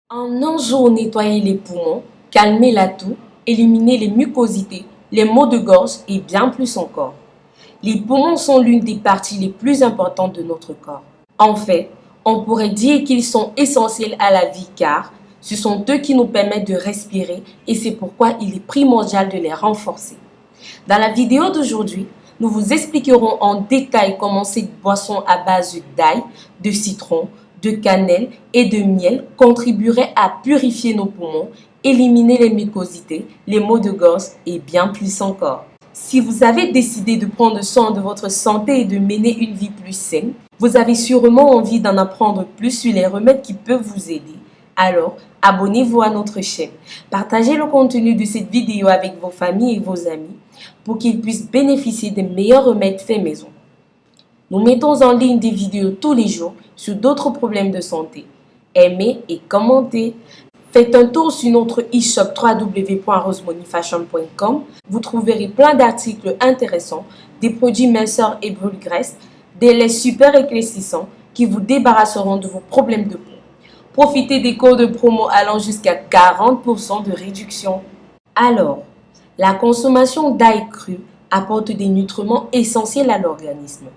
En un jour, nettoyer les poumons, calmer la toux, éliminer les mucosités, les maux de gorge et bien plus encore. Les poumons sont l'une des parties les plus importantes de notre corps. En fait, on pourrait dire qu'ils sont essentiels à la vie car ce sont eux qui nous permettent de respirer et c'est pourquoi il est primordial de les renforcer. Dans la vidéo d'aujourd'hui, nous vous expliquerons en détail comment cette boisson à base d'ail, de citron, de cannelle et de miel contribuerait à purifier nos poumons, éliminer les mucosités, les maux de gorge et bien plus encore. Si vous avez décidé de prendre soin de votre santé et de mener une vie plus saine, vous avez sûrement envie d'en apprendre plus sur les remèdes qui peuvent vous aider. Alors, abonnez-vous à notre chaîne, partagez le contenu de cette vidéo avec vos familles et vos amis pour qu'ils puissent bénéficier des meilleurs remèdes faits maison. Nous mettons en ligne des vidéos tous les jours sur d'autres problèmes de santé. Aimez et commentez. Faites un tour sur notre e-shop www.rosemoneyfashion.com. Vous trouverez plein d'articles intéressants, des produits minceurs et brûle-graisse, des laits super éclaircissants qui vous débarrasseront de vos problèmes de peau. Profitez des codes de promo allant jusqu'à 40% de réduction. Alors, la consommation d'ail cru apporte des nutriments essentiels à l'organisme.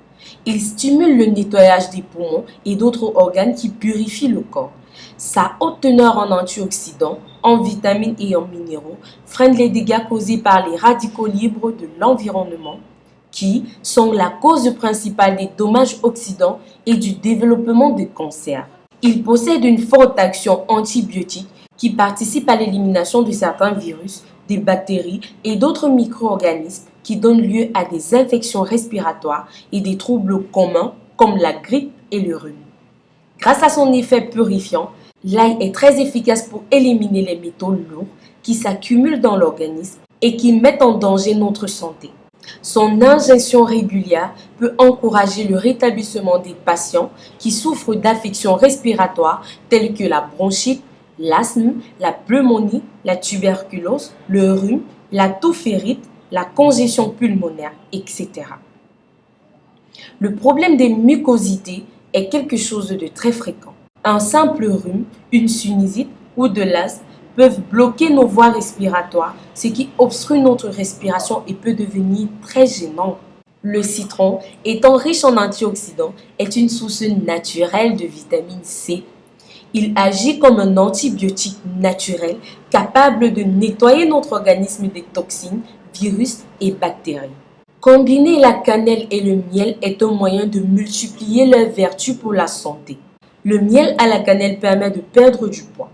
Il stimule le nettoyage des poumons et d'autres organes qui purifient le corps. Sa haute teneur en antioxydants, en vitamines et en minéraux freine les dégâts causés par les radicaux libres de l'environnement qui sont la cause principale des dommages oxydants et du développement de cancers. Il possède une forte action antibiotique qui participe à l'élimination de certains virus, des bactéries et d'autres micro-organismes qui donnent lieu à des infections respiratoires et des troubles communs comme la grippe et le rhume. Grâce à son effet purifiant, l'ail est très efficace pour éliminer les métaux lourds qui s'accumulent dans l'organisme et qui mettent en danger notre santé. Son ingestion régulière peut encourager le rétablissement des patients qui souffrent d'affections respiratoires telles que la bronchite, l'asthme, la pneumonie, la tuberculose, le rhume, la toux ferrite, la congestion pulmonaire, etc. Le problème des mucosités est quelque chose de très fréquent. Un simple rhume, une sinusite ou de l'asthme peuvent bloquer nos voies respiratoires, ce qui obstrue notre respiration et peut devenir très gênant. Le citron, étant riche en antioxydants, est une source naturelle de vitamine C. Il agit comme un antibiotique naturel capable de nettoyer notre organisme des toxines, virus et bactéries. Combiner la cannelle et le miel est un moyen de multiplier leurs vertus pour la santé. Le miel à la cannelle permet de perdre du poids.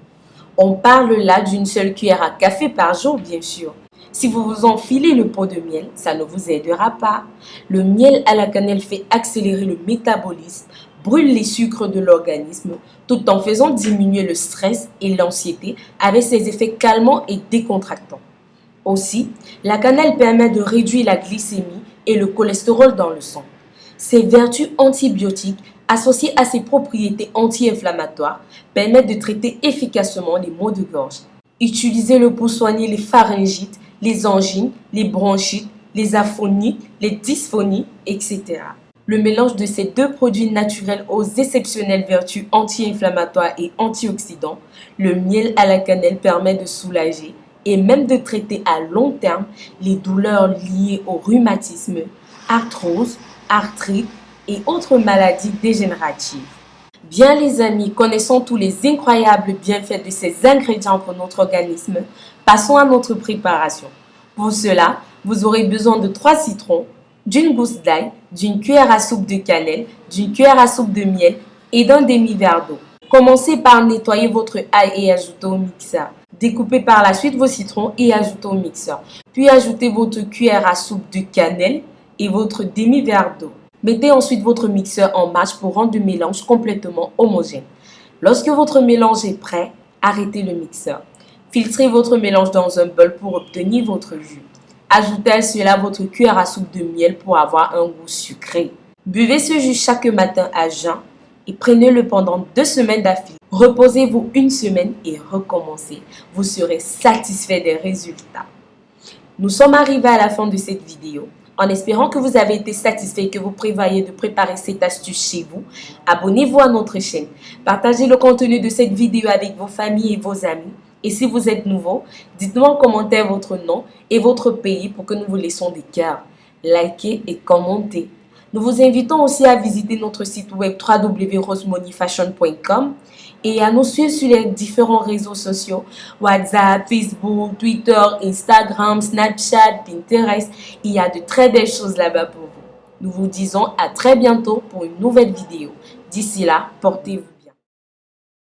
On parle là d'une seule cuillère à café par jour, bien sûr. Si vous vous enfilez le pot de miel, ça ne vous aidera pas. Le miel à la cannelle fait accélérer le métabolisme, brûle les sucres de l'organisme, tout en faisant diminuer le stress et l'anxiété avec ses effets calmants et décontractants. Aussi, la cannelle permet de réduire la glycémie et le cholestérol dans le sang. Ses vertus antibiotiques, associées à ses propriétés anti-inflammatoires, permettent de traiter efficacement les maux de gorge. Utilisez-le pour soigner les pharyngites, les angines, les bronchites, les aphonies, les dysphonies, etc. Le mélange de ces deux produits naturels aux exceptionnelles vertus anti-inflammatoires et antioxydants, le miel à la cannelle permet de soulager et même de traiter à long terme les douleurs liées au rhumatisme, arthrose, arthrite et autres maladies dégénératives. Bien les amis, connaissant tous les incroyables bienfaits de ces ingrédients pour notre organisme, passons à notre préparation. Pour cela, vous aurez besoin de 3 citrons, d'une gousse d'ail, d'une cuillère à soupe de cannelle, d'une cuillère à soupe de miel et d'un demi-verre d'eau. Commencez par nettoyer votre ail et ajoutez au mixeur. Découpez par la suite vos citrons et ajoutez au mixeur. Puis ajoutez votre cuillère à soupe de cannelle et votre demi-verre d'eau. Mettez ensuite votre mixeur en marche pour rendre le mélange complètement homogène. Lorsque votre mélange est prêt, arrêtez le mixeur. Filtrez votre mélange dans un bol pour obtenir votre jus. Ajoutez à cela votre cuillère à soupe de miel pour avoir un goût sucré. Buvez ce jus chaque matin à jeun et prenez-le pendant 2 semaines d'affilée. Reposez-vous 1 semaine et recommencez. Vous serez satisfait des résultats. Nous sommes arrivés à la fin de cette vidéo. En espérant que vous avez été satisfait et que vous prévoyez de préparer cette astuce chez vous, abonnez-vous à notre chaîne. Partagez le contenu de cette vidéo avec vos familles et vos amis. Et si vous êtes nouveau, dites-nous en commentaire votre nom et votre pays pour que nous vous laissions des cœurs. Likez et commentez. Nous vous invitons aussi à visiter notre site web www.rosemoneyfashion.com et à nous suivre sur les différents réseaux sociaux, WhatsApp, Facebook, Twitter, Instagram, Snapchat, Pinterest. Il y a de très belles choses là-bas pour vous. Nous vous disons à très bientôt pour une nouvelle vidéo. D'ici là, portez-vous.